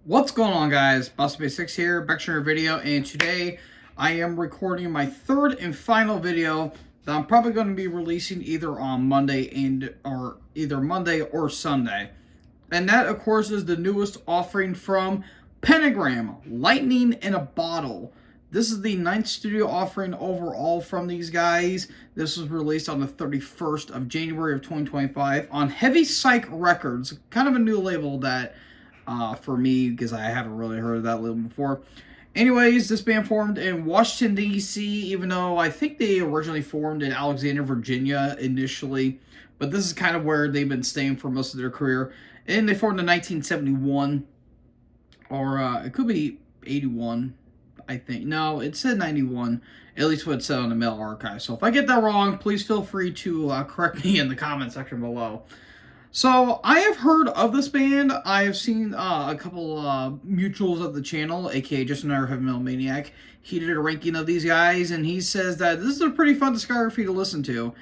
What's going on, guys? Boss6 here, back to another video, and today I am recording my third and final video that I'm probably going to be releasing either on Monday or Sunday. And that, of course, is the newest offering from Pentagram, Lightning in a Bottle. This is the 9th studio offering overall from these guys. This was released on the 31st of January of 2025 on Heavy Psych Records, kind of a new label that for me, because I haven't really heard of that label before. Anyways, this band formed in Washington, D.C., even though I think they originally formed in Alexandria, Virginia initially. But this is kind of where they've been staying for most of their career. And they formed in 1971. Or it could be 81, I think. No, it said 91. At least what it said on the mail archive. So if I get that wrong, please feel free to correct me in the comment section below. So, I have heard of this band. I have seen a couple mutuals of the channel, aka Just Another Heavy Metal Maniac. He did a ranking of these guys, and he says that this is a pretty fun discography to listen to.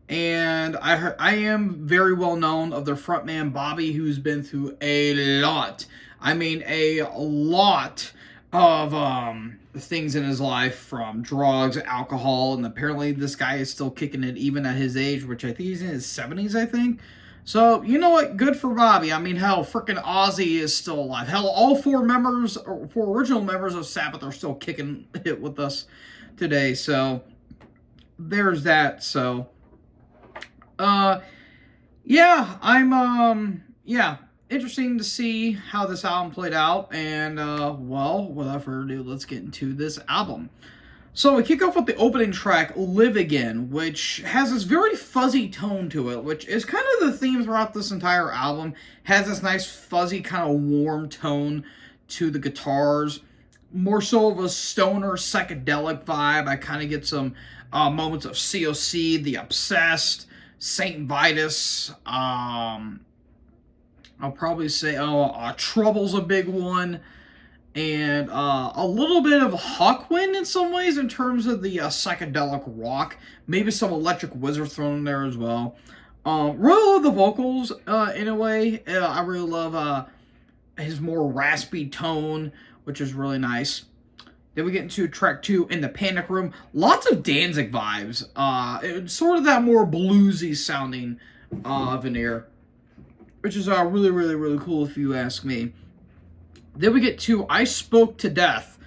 And I am very well known of their frontman, Bobby, who's been through a lot. I mean, a lot of things in his life, from drugs, alcohol, and apparently this guy is still kicking it even at his age, which I think he's in his 70s, I think. So, you know what? Good for Bobby. I mean, hell, frickin' Ozzy is still alive. Hell, all four original members of Sabbath are still kicking it with us today. So, there's that. So, yeah, interesting to see how this album played out. And, well, without further ado, let's get into this album. So we kick off with the opening track, Live Again, which has this very fuzzy tone to it, which is kind of the theme throughout this entire album. Has this nice fuzzy kind of warm tone to the guitars. More so of a stoner psychedelic vibe. I kind of get some moments of COC, The Obsessed, Saint Vitus. I'll probably say Trouble's a big one. And a little bit of Hawkwind in some ways in terms of the psychedelic rock. Maybe some Electric Wizard thrown in there as well. Really love the vocals in a way. I really love his more raspy tone, which is really nice. Then we get into track 2, In the Panic Room. Lots of Danzig vibes. It's sort of that more bluesy sounding veneer, which is really, really, really cool if you ask me. Then we get to I Spoke to Death,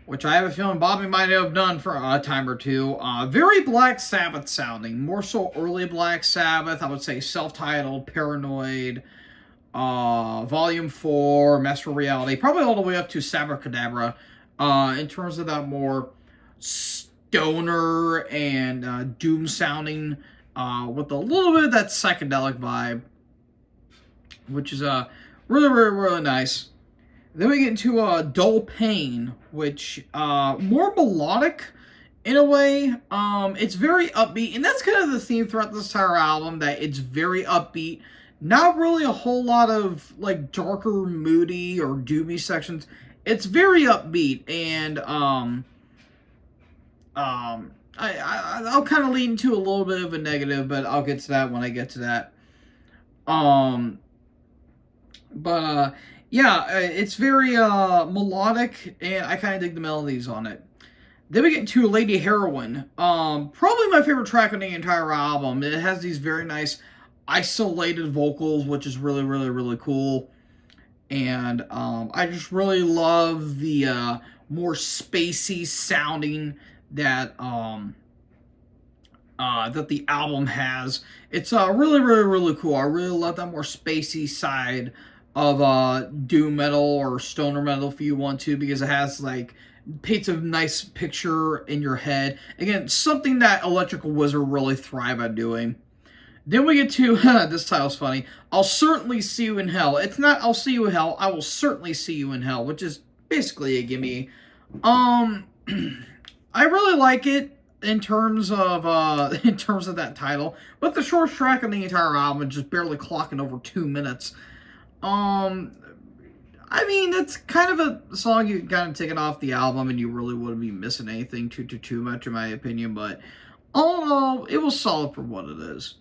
which I have a feeling Bobby might have done for a time or two. Very Black Sabbath sounding, more so early Black Sabbath. I would say self-titled, Paranoid, Volume 4, Master Reality, probably all the way up to Sabra Cadabra. In terms of that more stoner and doom sounding, with a little bit of that psychedelic vibe, which is really, really, really nice. Then we get into Dull Pain, which more melodic in a way. It's very upbeat, and that's kind of the theme throughout this entire album, that it's very upbeat. Not really a whole lot of like darker, moody, or doomy sections. It's very upbeat, and I'll kind of lead into a little bit of a negative, but I'll get to that when I get to that. Yeah, it's very melodic, and I kind of dig the melodies on it. Then we get into Lady Heroin. Probably my favorite track on the entire album. It has these very nice isolated vocals, which is really, really, really cool. And I just really love the more spacey sounding that that the album has. It's really, really, really cool. I really love that more spacey side of doom metal or stoner metal if you want to, because it has like paints a nice picture in your head. Again, something that Electrical Wizard really thrive at doing. Then we get to this title's funny. I'll certainly see you in hell. It's not I'll see you in hell. I will certainly see you in hell, which is basically a gimme. I really like it in terms of that title, but the short track on the entire album is just barely clocking over 2 minutes. I mean, it's kind of a song you kind of take it off the album, and you really wouldn't be missing anything too much, in my opinion. But all in all, it was solid for what it is.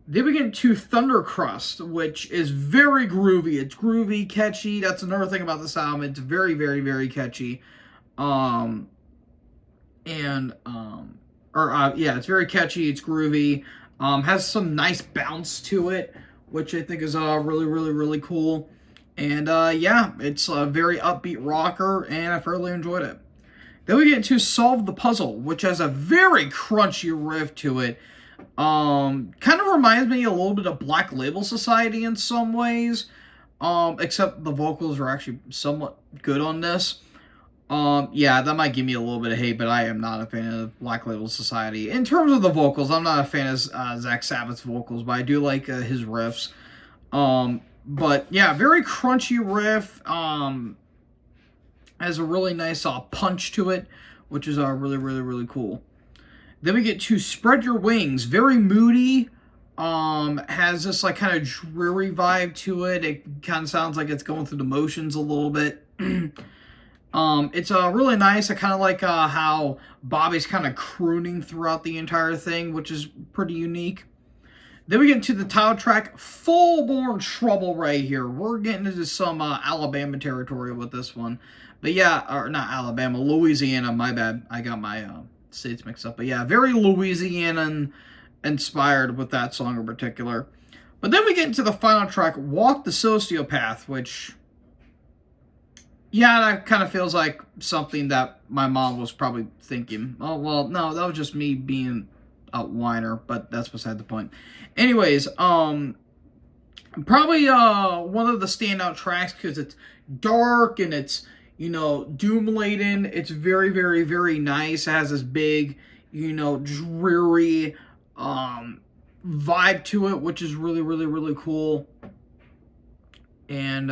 Then we get into Thunder Crust, which is very groovy. It's groovy, catchy. That's another thing about this album. It's very, very, very catchy. Yeah, it's very catchy. It's groovy. Has some nice bounce to it, which I think is really, really, really cool. And yeah, it's a very upbeat rocker, and I thoroughly enjoyed it. Then we get into Solve the Puzzle, which has a very crunchy riff to it. Kind of reminds me a little bit of Black Label Society in some ways, except the vocals are actually somewhat good on this. Yeah, that might give me a little bit of hate, but I am not a fan of Black Label Society. In terms of the vocals, I'm not a fan of Zach Sabbath's vocals, but I do like his riffs. But yeah, very crunchy riff. Has a really nice punch to it, which is really, really, really cool. Then we get to Spread Your Wings. Very moody. Has this like kind of dreary vibe to it. It kind of sounds like it's going through the motions a little bit. It's really nice. I kind of like how Bobby's kind of crooning throughout the entire thing, which is pretty unique. Then we get into the title track, Full-Born Trouble right here. We're getting into some Alabama territory with this one. But yeah, or not Alabama, Louisiana, my bad. I got my states mixed up. But yeah, very Louisiana inspired with that song in particular. But then we get into the final track, Walk the Sociopath, which, yeah, that kind of feels like something that my mom was probably thinking. Oh, well, no, that was just me being a whiner, but that's beside the point. Anyways, probably one of the standout tracks because it's dark and it's, you know, doom-laden. It's very, very, very nice. It has this big, you know, dreary vibe to it, which is really, really, really cool. And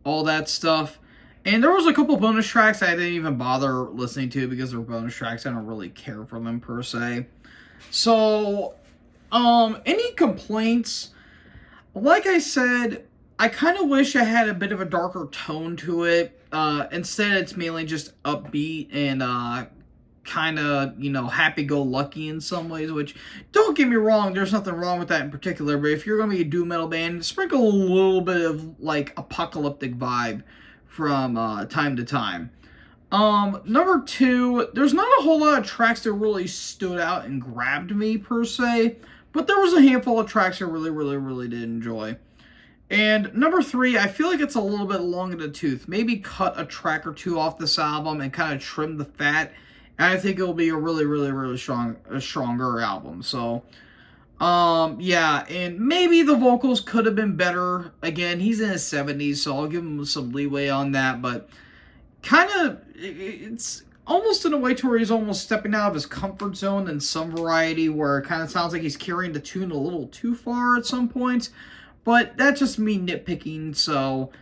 all that stuff. And there was a couple bonus tracks I didn't even bother listening to because they're bonus tracks. I don't really care for them per se. So, any complaints? Like I said, I kind of wish I had a bit of a darker tone to it. Instead, it's mainly just upbeat and kind of, you know, happy-go-lucky in some ways, which, don't get me wrong, there's nothing wrong with that in particular, but if you're going to be a doom metal band, sprinkle a little bit of, like, apocalyptic vibe from time to time. Number two, there's not a whole lot of tracks that really stood out and grabbed me, per se, but there was a handful of tracks I really, really, really did enjoy. And number three, I feel like it's a little bit long in the tooth. Maybe cut a track or two off this album and kind of trim the fat. And I think it'll be a really, really, really stronger album. So, yeah, and maybe the vocals could have been better. Again, he's in his 70s, so I'll give him some leeway on that. But kind of, it's almost in a way to where he's almost stepping out of his comfort zone in some variety, where it kind of sounds like he's carrying the tune a little too far at some points. But that's just me nitpicking, so,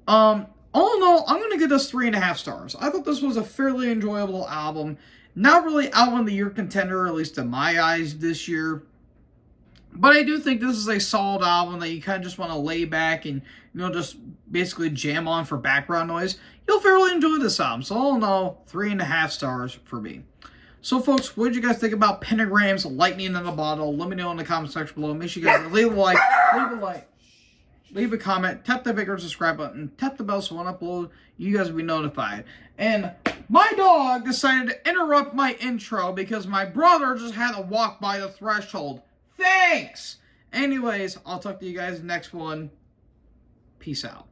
all in all, I'm going to give this 3.5 stars. I thought this was a fairly enjoyable album. Not really album of the year contender, at least in my eyes this year. But I do think this is a solid album that you kind of just want to lay back and, you know, just basically jam on for background noise. You'll fairly enjoy this album. So all in all, 3.5 stars for me. So, folks, what did you guys think about Pentagram's Lightning in a Bottle? Let me know in the comment section below. Make sure you guys leave a like, leave a comment, tap the bigger subscribe button, tap the bell so when I upload, you guys will be notified. And my dog decided to interrupt my intro because my brother just had to walk by the threshold. Thanks! Anyways, I'll talk to you guys next one. Peace out.